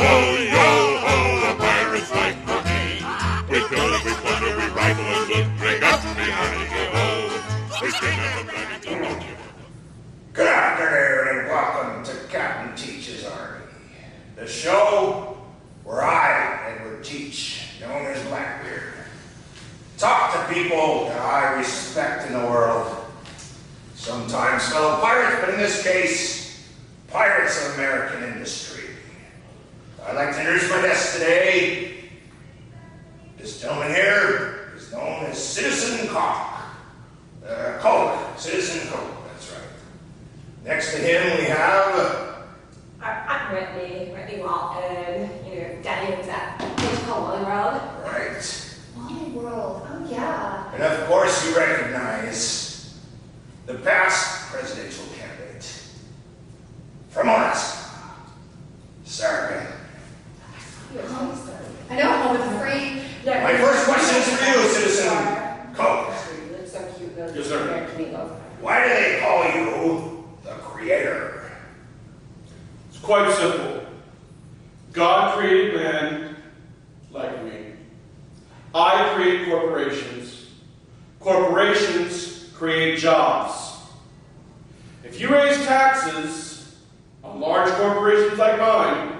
Ho, a pirate's life for me. We kill and we plunder, we rifle and loot, drink up behind you, ho. We sing at the bloody to Good afternoon and welcome to Captain Teach's Army, the show where I, Edward Teach, known as Blackbeard, talk to people that I respect in the world. Sometimes fellow pirates, but in this case, pirates of American industry. I'd like to introduce my guest today. This gentleman here is known as Citizen Coke. Citizen Coke, that's right. Next to him we have... I'm Whitney Walton. Daddy was at a place called Wally World. Right. Wally World, oh yeah. And of course you recognize the past presidential candidate from Alaska, Sarah. I know, home with the free. My first question is for you, Citizen Coke. You look so cute, though. Yes, sir. Why do they call you the Creator? It's quite simple. God created man like me. I create corporations. Corporations create jobs. If you raise taxes on large corporations like mine,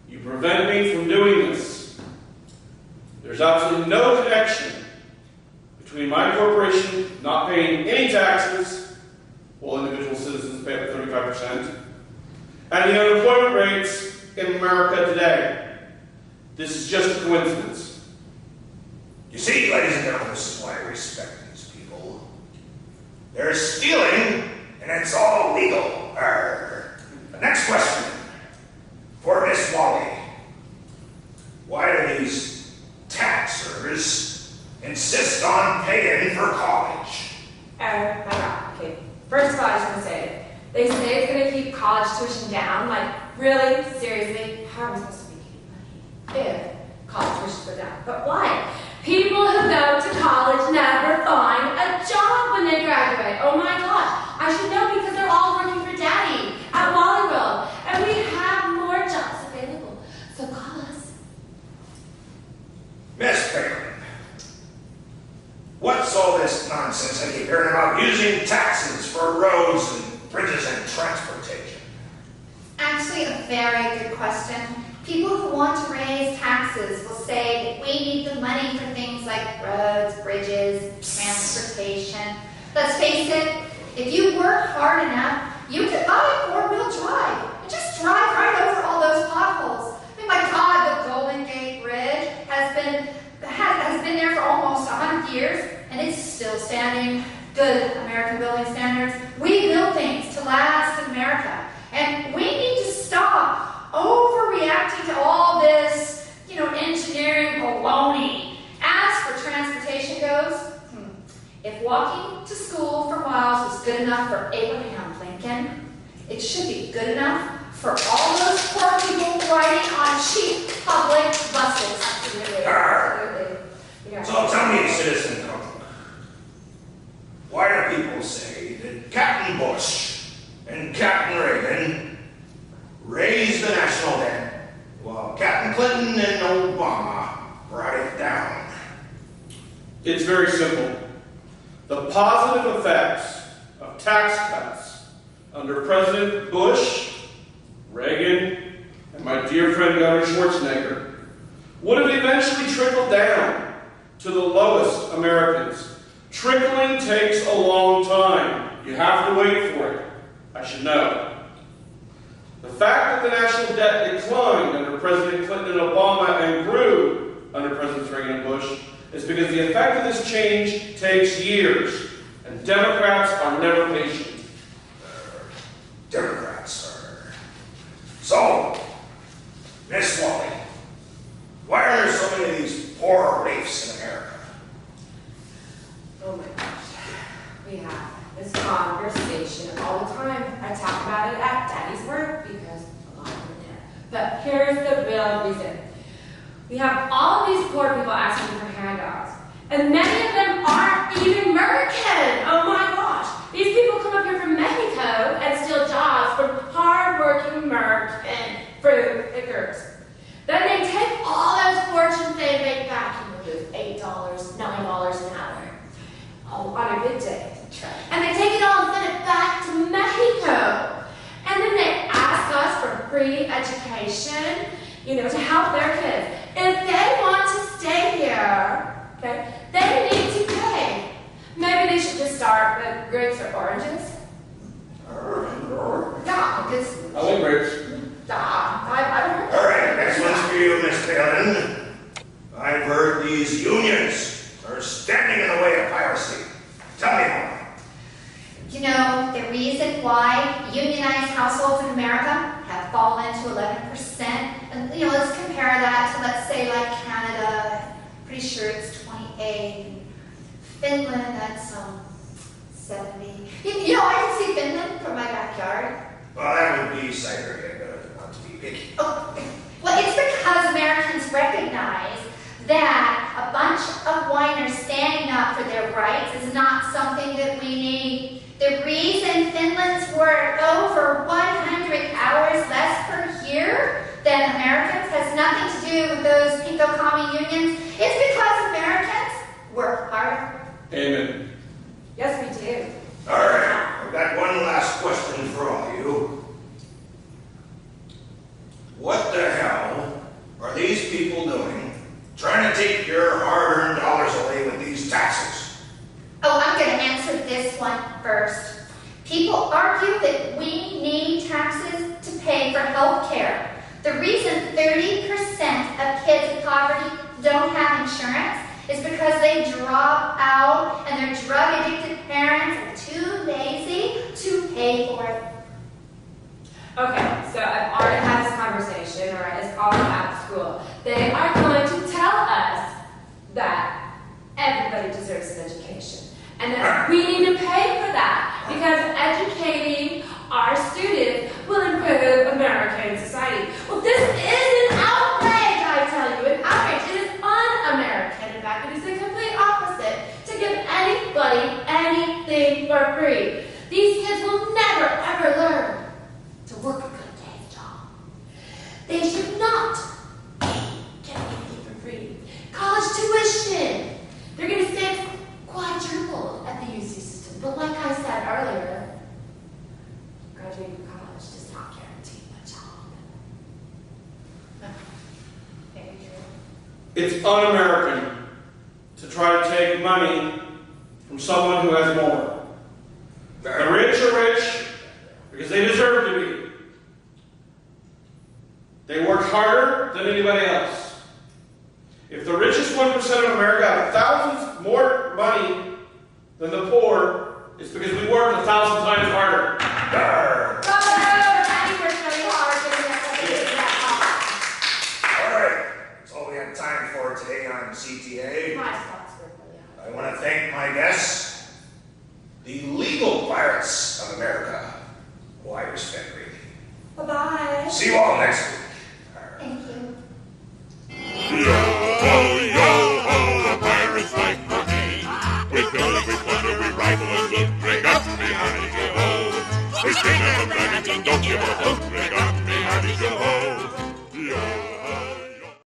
you prevent me from doing this. There's absolutely no connection between my corporation not paying any taxes, while individual citizens pay up to 35%, and the unemployment rates in America today. This is just a coincidence. You see, ladies and gentlemen, this is why I respect these people. They're stealing, and it's all legal. The next question for Miss Wally. Why do these taxers insist on paying for college? Oh my God. Okay. First of all, I just want to say, they say it's going to keep college tuition down. Like, really? Seriously? How are we supposed to make any money if college tuition goes down? But why? People who go to college never find a job when they graduate. Oh my gosh. I should know because they're all working for Daddy at Wally World. And we have more jobs available. So call us. Miss Palin, what's all this nonsense I keep hearing about using taxes for roads and bridges and transportation? Actually, a very good question. People who want to raise taxes will say that we need the money for things like roads, bridges, transportation. Let's face it, if you work hard enough, you can buy a four-wheel drive and just drive right over all those potholes. I mean, my God, the Golden Gate Bridge has been there for almost 100 years, and it's still standing. Good American building standards. We build things to last in America, and we need to stop overreacting to all this, engineering baloney. As for transportation goes, if walking to school for miles was good enough for Abraham Lincoln, it should be good enough for all those poor people riding on cheap public buses. Absolutely. Yeah. So tell me, Citizen Coke, why do people say that Captain Bush and Captain Reagan raised the national debt while Captain Clinton and Obama brought it down? It's very simple. The positive effects of tax cuts under President Bush, Reagan, and my dear friend Governor Schwarzenegger would have eventually trickled down to the lowest Americans. Trickling takes a long time. You have to wait for it. I should know. The fact that the national debt declined under President Clinton and Obama and grew under Presidents Reagan and Bush is because the effect of this change takes years, and Democrats are never patient. Democrats are. So, Miss Wally, why are there so many of these poor waifs in America? Oh my gosh. We have this conversation all the time. I talk about it at Daddy's work because a lot of them there. But here's the real reason. We have all of these poor people asking for handouts. And many of them aren't even American. Oh my gosh. These people come up here from Mexico and steal jobs from hard-working American fruit pickers. free education, to help their kids. If they want to stay here, okay, they need to pay. Maybe they should just start with grapes or oranges. Yeah, because I like grapes. I've heard. All right, next one's for you, Miss Palin. I've heard these unions are standing in the way of piracy. Tell me more. The reason why unionized households in America have fallen to 11%, and let's compare that to, let's say, like Canada. Pretty sure it's 28. Finland, that's 70. I can see Finland from my backyard. Well, that would be Siberia, but not to be picky. Oh, well, it's because Americans recognize that a bunch of whiners standing up for their rights is not something that we need. The reason Finland's work over 100 hours less per year than Americans has nothing to do with those pinko commie unions. It's because Americans work harder. Amen. Yes, we do. All right, I've got one last question for all of you. What the hell are these people doing trying to take your hard-earned dollars away with these taxes? Oh, I'm going to answer this one first. People argue that we need taxes to pay for health care. The reason 30% of kids in poverty don't have insurance is because they drop out and their drug-addicted parents are too lazy to pay for it. Okay, so I've already had this conversation, all right? It's all about school. They are going to tell us that everybody deserves an education and that we need to pay for that because educating our students will improve American society. Well, this is an outrage, I tell you, an outrage. It is un-American. In fact, it is the complete opposite to give anybody anything for free. These kids will never, ever learn to work a good day's job. They should not get anything for free. College tuition. They're going to save quadruple at the UC system. But like I said earlier, graduating from college does not guarantee a job. Maybe true. It's un-American to try to take money from someone who has more. The rich are rich because they deserve to be. They work harder than anybody else. If the richest 1% of America have thousands more money than the poor, it's because we worked 1,000 times harder.